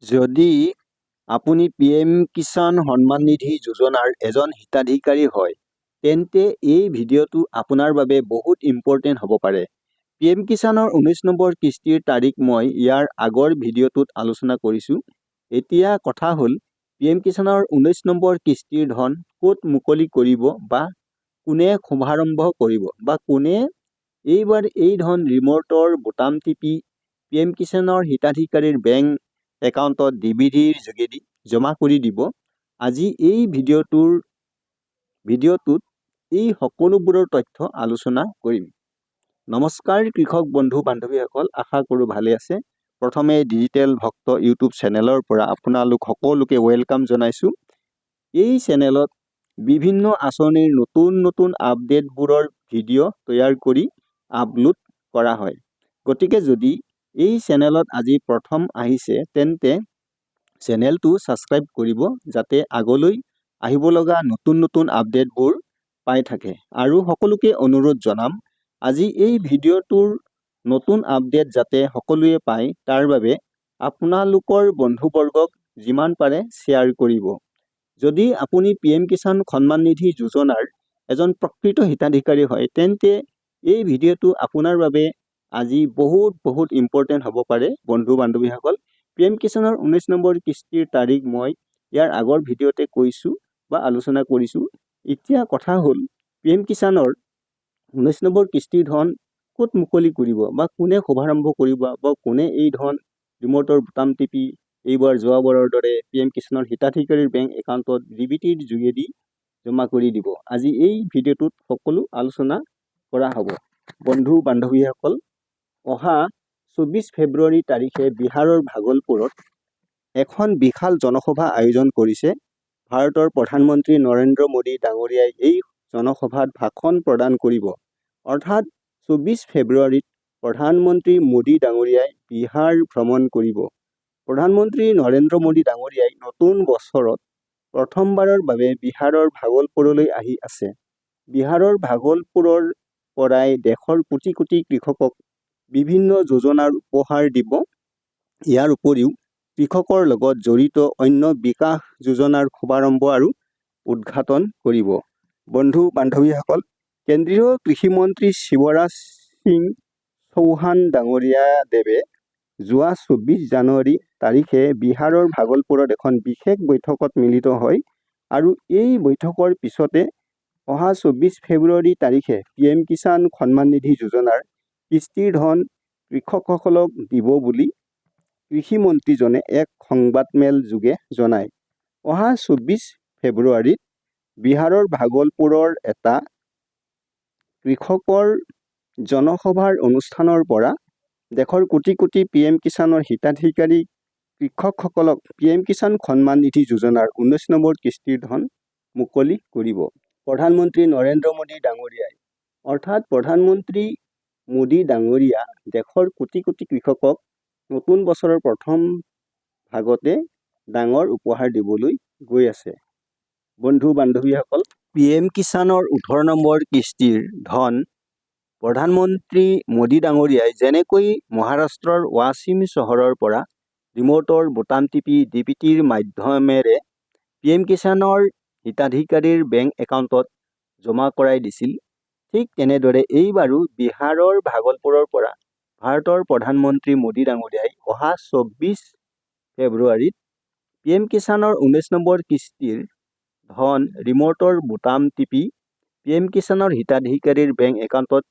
যদি আপুনি পিএম কিষাণ সন্মান নিধি যোজনাৰ এজন হিতাধিকাৰী হয়, তেন্তে এই ভিডিঅ'টো আপোনাৰ বাবে বহুত ইম্পৰ্টেণ্ট হ'ব পাৰে। পিএম কিষাণৰ 19 নম্বৰ কিস্তিৰ তাৰিখ মই ইয়াৰ আগৰ ভিডিঅ'টোত আলোচনা কৰিছোঁ। এতিয়া কথা হ'ল, পিএম কিষাণৰ 19 নম্বৰ কিস্তিৰ ধন ক'ত মুকলি কৰিব বা কোনে শুভাৰম্ভ কৰিব বা কোনে এইবাৰ এই ধন ৰিম'টৰ বুটাম টিপি পিএম কিষাণৰ হিতাধিকাৰীৰ বেংক একাউণ্টত ডিবিটিৰ যোগেদি জমা কৰি দিব। আজি এই ভিডিঅ'টোত এই সকলোবোৰৰ তথ্য আলোচনা কৰিম। নমস্কাৰ কৃষক বন্ধু বান্ধৱীসকল, আশা কৰোঁ ভালে আছে। প্ৰথমে ডিজিটেল ভক্ত ইউটিউব চেনেলৰ পৰা আপোনালোক সকলোকে ৱেলকাম জনাইছোঁ। এই চেনেলত বিভিন্ন আঁচনিৰ নতুন আপডেটবোৰৰ ভিডিঅ' তৈয়াৰ কৰি আপলোড কৰা হয়। গতিকে যদি এই চেনেলত আজি প্ৰথম আহিছে, তেন্তে চেনেলটো ছাবস্ক্ৰাইব কৰিব, যাতে আগলৈ আহিব লগা নতুন আপডেটবোৰ পাই থাকে। আৰু সকলোকে অনুৰোধ জনাম, আজি এই ভিডিঅ'টোৰ নতুন আপডেট যাতে সকলোৱে পায়, তাৰ বাবে আপোনালোকৰ বন্ধুবৰ্গক যিমান পাৰে শ্বেয়াৰ কৰিব। যদি আপুনি পিএম কিষাণ সন্মান নিধি যোজনাৰ এজন প্ৰকৃত হিতাধিকাৰী হয়, তেন্তে এই ভিডিঅ'টো আপোনাৰ বাবে আজি বহুত ইম্পৰ্টেণ্ট হ'ব পাৰে বন্ধু বান্ধৱীসকল। পিএম কিষাণৰ 19 নম্বৰ কিস্তিৰ তাৰিখ মই ইয়াৰ আগৰ ভিডিঅ'তে কৈছোঁ বা আলোচনা কৰিছোঁ। এতিয়া কথা হ'ল, পিএম কিষাণৰ 19 নম্বৰ কিস্তিৰ ধন ক'ত মুকলি কৰিব বা কোনে শুভাৰম্ভ কৰিব বা কোনে এই ধন ৰিম'টৰ বুটাম টিপি এইবাৰ যোৱাবাৰৰ দৰে পিএম কিষাণৰ হিতাধিকাৰীৰ বেংক একাউণ্টত ডিবিটিৰ যোগেদি জমা কৰি দিব। আজি এই ভিডিঅ'টোত সকলো আলোচনা কৰা হ'ব। বন্ধু বান্ধৱীসকল, অহা 24 ফেব্ৰুৱাৰী তাৰিখে বিহাৰৰ ভাগলপুৰত এখন বিশাল জনসভা আয়োজন কৰিছে। ভাৰতৰ প্ৰধানমন্ত্ৰী নৰেন্দ্ৰ মোদী ডাঙৰীয়াই এই জনসভাত ভাষণ প্ৰদান কৰিব। অৰ্থাৎ 24 ফেব্ৰুৱাৰীত প্ৰধানমন্ত্ৰী মোদী ডাঙৰীয়াই বিহাৰ ভ্ৰমণ কৰিব। প্ৰধানমন্ত্ৰী নৰেন্দ্ৰ মোদী ডাঙৰীয়াই নতুন বছৰত প্ৰথমবাৰৰ বাবে বিহাৰৰ ভাগলপুৰলৈ আহি আছে। বিহাৰৰ ভাগলপুৰৰ পৰাই দেশৰ কোটি কৃষকক বিভিন্ন যোজনাৰ উপহাৰ দিব। ইয়াৰ উপৰিও কৃষকৰ লগত জড়িত অন্য বিকাশ যোজনাৰ শুভাৰম্ভ আৰু উদ্ঘাটন কৰিব। বন্ধু বান্ধৱীসকল, কেন্দ্ৰীয় কৃষিমন্ত্ৰী শিৱৰাজ সিং চৌহান ডাঙৰীয়া দেৱে যোৱা 24 জানুৱাৰী তাৰিখে বিহাৰৰ ভাগলপুৰত এখন বিশেষ বৈঠকত মিলিত হয় আৰু এই বৈঠকৰ পিছতে অহা 24 ফেব্ৰুৱাৰী তাৰিখে পিএম কিষাণ সন্মান নিধি যোজনাৰ কিস্তিৰ ধন কৃষকসকলক দিব বুলি কৃষিমন্ত্ৰীজনে এক সংবাদমেল যোগে জনায়। অহা 24 ফেব্ৰুৱাৰীত বিহাৰৰ ভাগলপুৰৰ এটা কৃষকৰ জনসভাৰ অনুষ্ঠানৰ পৰা দেশৰ কোটি পিএম কিষাণৰ হিতাধিকাৰী কৃষকসকলক পিএম কিষাণ সন্মান নিধি যোজনাৰ 19 নম্বৰ কিস্তিৰ ধন মুকলি কৰিব প্ৰধানমন্ত্ৰী নৰেন্দ্ৰ মোদী ডাঙৰীয়াই। অৰ্থাৎ প্ৰধানমন্ত্ৰী মোদী ডাঙৰীয়া দেশৰ কোটি কৃষকক নতুন বছৰৰ প্ৰথম ভাগতে ডাঙৰ উপহাৰ দিবলৈ গৈ আছে। বন্ধু বান্ধৱীসকল, পিএম কিষাণৰ 18 নম্বৰ কিস্তিৰ ধন প্ৰধানমন্ত্ৰী মোদী ডাঙৰীয়াই যেনেকৈ মহাৰাষ্ট্ৰৰ ৱাছিম চহৰৰ পৰা ৰিম'টৰ বুটাম টিপি ডিবিটিৰ মাধ্যমেৰে পিএম কিষাণৰ হিতাধিকাৰীৰ বেংক একাউণ্টত জমা কৰাই দিছিল, ঠিক তেনেদৰে এইবাৰো বিহাৰৰ ভাগলপুৰৰ পৰা ভাৰতৰ প্ৰধানমন্ত্ৰী মোদী ডাঙৰীয়াই অহা 24 ফেব্ৰুৱাৰীত পিএম কিষাণৰ 19 নম্বৰ কিস্তিৰ ধন ৰিম'টৰ বুটাম টিপি পিএম কিষাণৰ হিতাধিকাৰীৰ বেংক একাউণ্টত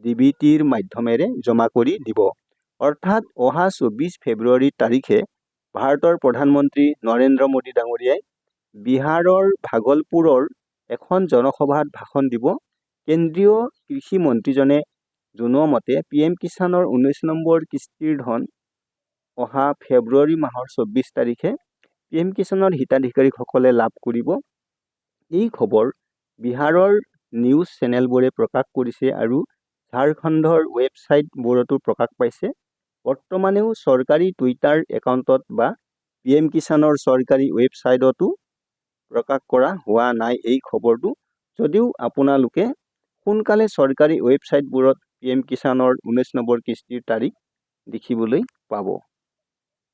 ডিবিটিৰ মাধ্যমেৰে জমা কৰি দিব। অৰ্থাৎ অহা 24 ফেব্ৰুৱাৰী তাৰিখে ভাৰতৰ প্ৰধানমন্ত্ৰী নৰেন্দ্ৰ মোদী ডাঙৰীয়াই বিহাৰৰ ভাগলপুৰৰ এখন জনসভাত ভাষণ দিব। কেন্দ্ৰীয় কৃষিমন্ত্ৰীজনে জনোৱা মতে পিএম কিষাণৰ 19 নম্বৰ কিস্তিৰ ধন অহা ফেব্ৰুৱাৰী মাহৰ 24 তাৰিখে পিএম কিষাণৰ হিতাধিকাৰীসকলে লাভ কৰিব। এই খবৰ বিহাৰৰ নিউজ চেনেলবোৰে প্ৰকাশ কৰিছে আৰু ঝাৰখণ্ডৰ ৱেবছাইটবোৰতো প্ৰকাশ পাইছে। বৰ্তমানেও চৰকাৰী টুইটাৰ একাউণ্টত বা পিএম কিষাণৰ চৰকাৰী ৱেবছাইটতো প্ৰকাশ কৰা হোৱা নাই এই খবৰটো। যদিও আপোনালোকে সোনকালে চৰকাৰী ৱেবছাইটবোৰত পিএম কিষাণৰ 19 নম্বৰ কিস্তিৰ তাৰিখ দেখিবলৈ পাব।